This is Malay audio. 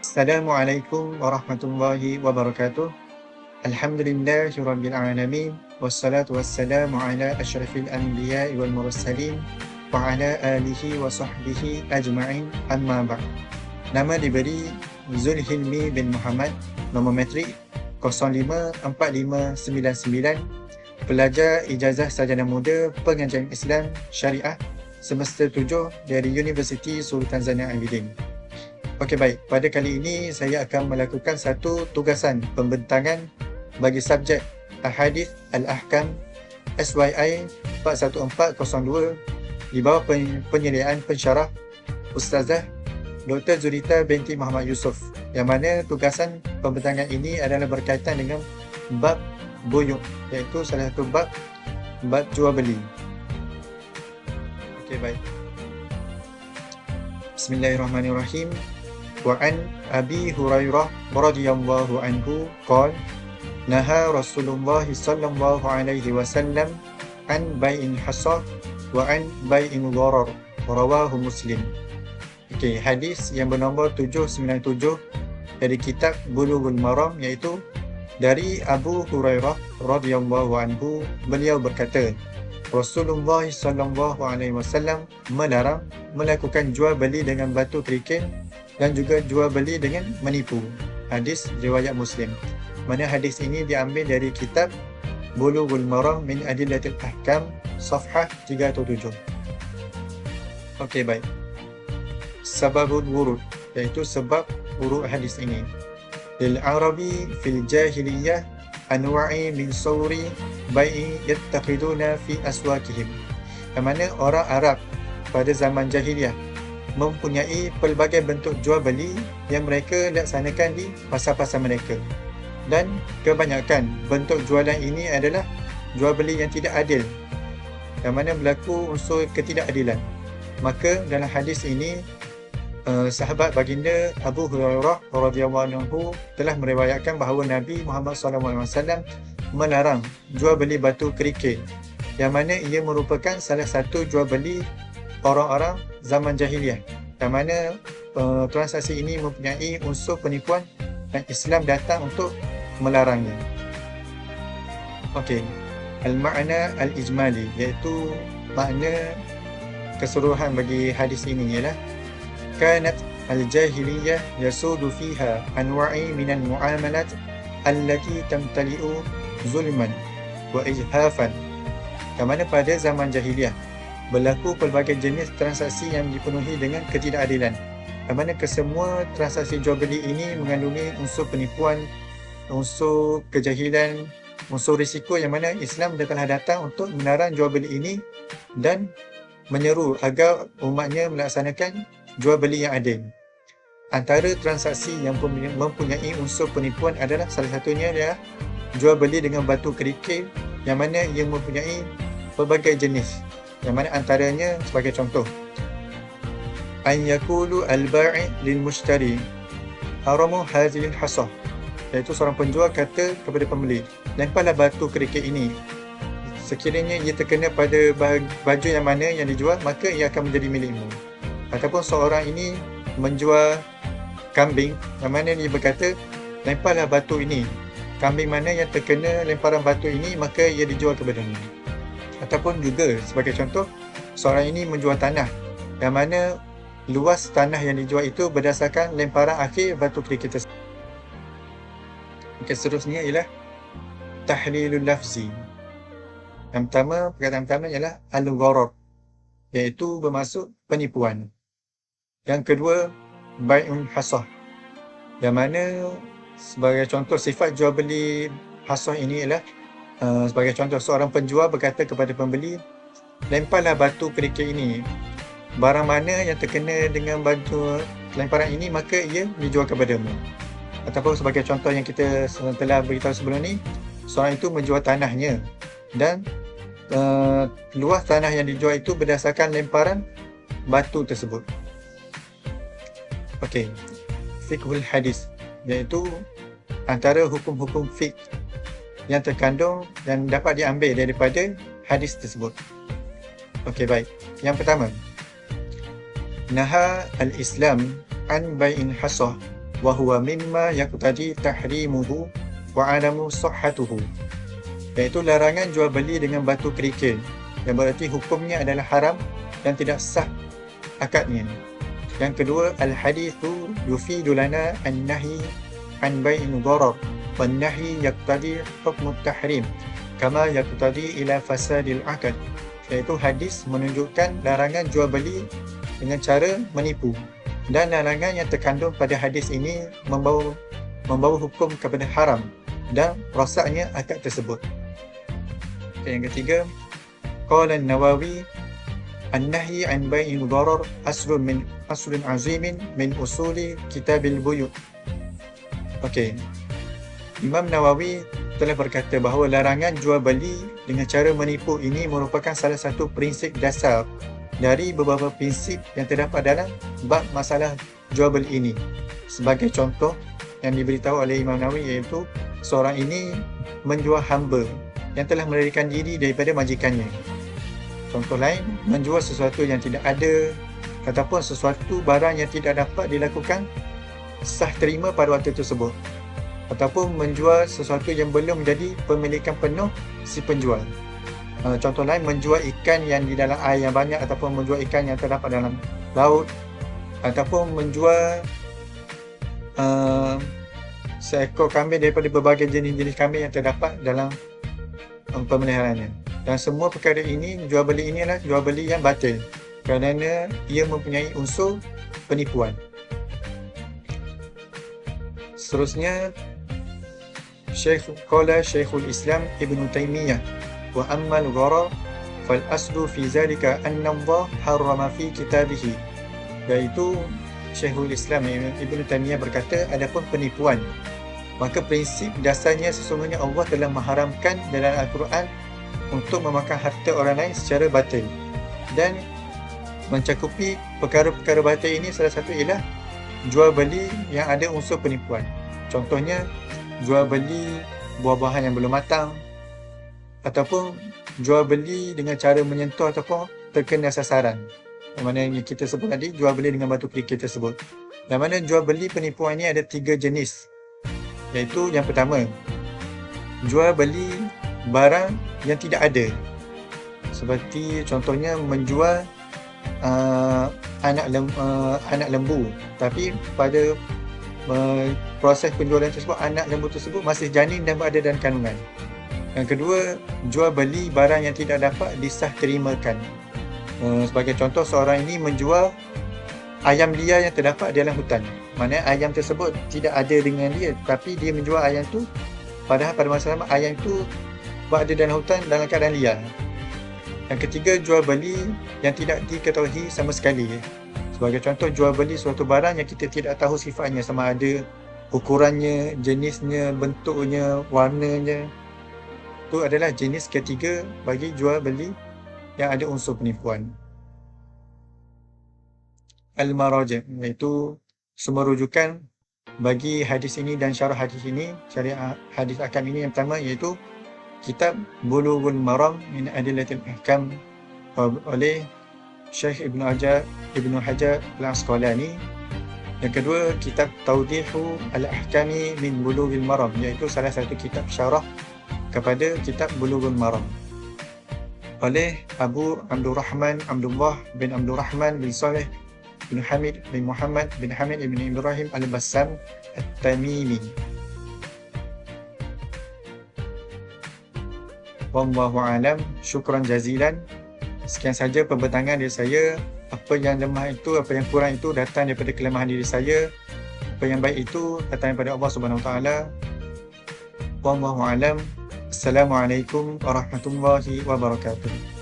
Assalamualaikum warahmatullahi wabarakatuh. Alhamdulillahirabbil alamin wassalatu wassalamu ala asyrafil anbiya'i wal mursalin wa ala alihi wa sahbihi ajma'in, amma ba'd. Nama diberi Zulhilmi bin Muhammad, nombor metrik 054599, pelajar ijazah sarjana muda pengajian Islam Syariah semester 7 dari Universiti Sultan Zainal Abidin. Okey, baik. Pada kali ini saya akan melakukan satu tugasan pembentangan bagi subjek Ahadith Al-Ahkam SYI 41402 di bawah penyediaan pensyarah Ustazah Dr. Zurita binti Muhammad Yusof, yang mana tugasan pembentangan ini adalah berkaitan dengan bab buyuk, iaitu salah satu bab jual beli. Okey, baik. Bismillahirrahmanirrahim. Wa an Abi Hurairah radhiyallahu anhu qala naha Rasulullah sallallahu alaihi wasallam an bai'in hasad wa an bai'in gharar, rawahu Muslim. Okey, hadis yang bernombor 797 dari kitab Bulughul Maram, iaitu dari Abu Hurairah radhiyallahu anhu. Beliau berkata, Rasulullah sallallahu alaihi wasallam melarang melakukan jual beli dengan batu kerikil dan juga jual beli dengan menipu. Hadis riwayat Muslim. Mana hadis ini diambil dari kitab Bulughul Maram min Adillatil Ahkam, safhah 307. Okey, baik. Sababul wurud, iaitu sebab wurud hadis ini. Lil Arabi fil jahiliyah anwa'i min sawri bai'i yattaqiduna fi aswakihim. Yang mana orang Arab pada zaman jahiliyah mempunyai pelbagai bentuk jual beli yang mereka laksanakan di pasar-pasar mereka, dan kebanyakan bentuk jualan ini adalah jual beli yang tidak adil, yang mana berlaku unsur ketidakadilan. Maka dalam hadis ini sahabat baginda Abu Hurairah radhiyallahu anhu telah meriwayatkan bahawa Nabi Muhammad SAW melarang jual beli batu kerikil, yang mana ia merupakan salah satu jual beli orang-orang zaman jahiliah, yang mana transaksi ini mempunyai unsur penipuan dan Islam datang untuk melarangnya. Okey, al-ma'na al-ijmali, iaitu makna keseluruhan bagi hadis ini ialah kanat al-jahiliyah yasudu fiha anwa'i minal mu'amalat allati tamtali'u zulman wa ijhafan. Yang mana pada zaman jahiliah berlaku pelbagai jenis transaksi yang dipenuhi dengan ketidakadilan, yang mana kesemua transaksi jual beli ini mengandungi unsur penipuan, unsur kejahilan, unsur risiko, yang mana Islam telah datang untuk melarang jual beli ini dan menyeru agar umatnya melaksanakan jual beli yang adil. Antara transaksi yang mempunyai unsur penipuan adalah salah satunya adalah jual beli dengan batu kerikil, yang mana ia mempunyai pelbagai jenis, yang mana antaranya sebagai contoh, an yaqulu al-ba'i lil mushtari haramu hadhil hasah, iaitu seorang penjual kata kepada pembeli, lemparlah batu kerikil ini, sekiranya ia terkena pada baju yang mana yang dijual, maka ia akan menjadi milikmu. Ataupun seorang ini menjual kambing, yang mana dia berkata, lemparlah batu ini, kambing mana yang terkena lemparan batu ini, maka ia dijual kepadamu. Ataupun juga sebagai contoh, seorang ini menjual tanah, yang mana luas tanah yang dijual itu berdasarkan lemparan akhir batu kerikil tersebut. Seterusnya ialah tahlilul lafzi. Yang pertama, perkataan pertama ialah al-gharar, iaitu bermaksud penipuan. Yang kedua, bai'un hasah, yang mana sebagai contoh sifat jual beli hasah ini ialah sebagai contoh, seorang penjual berkata kepada pembeli, lemparlah batu kerikil ini, barang mana yang terkena dengan batu lemparan ini, maka ia dijual kepadamu. Ataupun sebagai contoh yang kita telah beritahu sebelum ni, seorang itu menjual tanahnya dan luas tanah yang dijual itu berdasarkan lemparan batu tersebut. Okey, fiqhul hadis, iaitu antara hukum-hukum fiqh yang terkandung dan dapat diambil daripada hadis tersebut. Okey, baik. Yang pertama, naha al-Islam an bai'in hasah wa huwa mimma yaqtadi tahrimuhu wa adamu sihhatuhu, iaitu larangan jual beli dengan batu kerikil, yang berarti hukumnya adalah haram dan tidak sah akadnya. Yang kedua, al-hadithu yufidu lana an-nahi an bai'in dharar wan nahi yaqtadi hukm at-tahrim kama yaqtadi ila fasadil akad, iaitu hadis menunjukkan larangan jual beli dengan cara menipu, dan larangan yang terkandung pada hadis ini membawa hukum kepada haram dan rosaknya akad tersebut. Yang ketiga, qala an-Nawawi an-nahyi an bai'in dharar aslun azimin min usuli kitabil buyu'. Okey. Imam Nawawi telah berkata bahawa larangan jual beli dengan cara menipu ini merupakan salah satu prinsip dasar dari beberapa prinsip yang terdapat dalam bab masalah jual beli ini. Sebagai contoh yang diberitahu oleh Imam Nawawi, iaitu seorang ini menjual hamba yang telah melarikan diri daripada majikannya. Contoh lain, menjual sesuatu yang tidak ada ataupun sesuatu barang yang tidak dapat dilakukan sah terima pada waktu tersebut, ataupun menjual sesuatu yang belum menjadi pemilikan penuh si penjual. Contoh lain, menjual ikan yang di dalam air yang banyak, ataupun menjual ikan yang terdapat dalam laut, ataupun menjual seekor kambing daripada berbagai jenis-jenis kambing yang terdapat dalam pemeliharaannya. Dan semua perkara ini, jual beli ini adalah jual beli yang batil kerana ia mempunyai unsur penipuan. Seterusnya, Syekhul Islam Ibn Taymiyah wa ammal gharar fal aslu fi zalika anna Allah harrama fi kitabihi, iaitu Syekhul Islam Ibn Taymiyah berkata, adapun penipuan, maka prinsip dasarnya sesungguhnya Allah telah mengharamkan dalam Al-Quran untuk memakan harta orang lain secara batil, dan mencakupi perkara-perkara batil ini salah satu ialah jual beli yang ada unsur penipuan. Contohnya, jual beli buah-buahan yang belum matang, ataupun jual beli dengan cara menyentuh ataupun terkena sasaran, yang mana yang kita sebut tadi, jual beli dengan batu kerikil tersebut. Yang mana jual beli penipuan ini ada 3 jenis, iaitu yang pertama, jual beli barang yang tidak ada, seperti contohnya menjual anak lembu, tapi pada proses penjualan tersebut anak lembu tersebut masih janin dan berada dalam kandungan. Yang kedua, jual beli barang yang tidak dapat disah terimakan. Sebagai contoh, seorang ini menjual ayam liar yang terdapat di dalam hutan, mana ayam tersebut tidak ada dengan dia, tapi dia menjual ayam tu, padahal pada masa sama ayam tu berada dalam hutan dalam keadaan liar. Yang ketiga, jual beli yang tidak diketahui sama sekali. Sebagai contoh, jual beli suatu barang yang kita tidak tahu sifatnya, sama ada ukurannya, jenisnya, bentuknya, warnanya. Itu adalah jenis ketiga bagi jual beli yang ada unsur penipuan. Al-Maraji', iaitu semua rujukan bagi hadis ini dan syarah hadis ini, syariah hadis akam ini, yang pertama iaitu kitab Bulughul Maram min Adillatil Ahkam oleh Syekh Ibn Hajar Al-Asqalani. Yang kedua, kitab Tawdihu Al-Ahkami min Bulughil Maram, iaitu salah satu kitab syarah kepada kitab Bulughul Maram oleh Abu Abdurrahman Abdullah bin Abdurrahman bin Saleh bin Hamid bin Muhammad bin Hamid bin Ibrahim Al-Bassam At-Tamimi. Wallahu alam, syukran jazilan. Sekian saja pembentangan dari saya. Apa yang lemah itu, apa yang kurang itu datang daripada kelemahan diri saya. Apa yang baik itu datang daripada Allah Subhanahu Wa Taala. Wallahu alam. Assalamualaikum warahmatullahi wabarakatuh.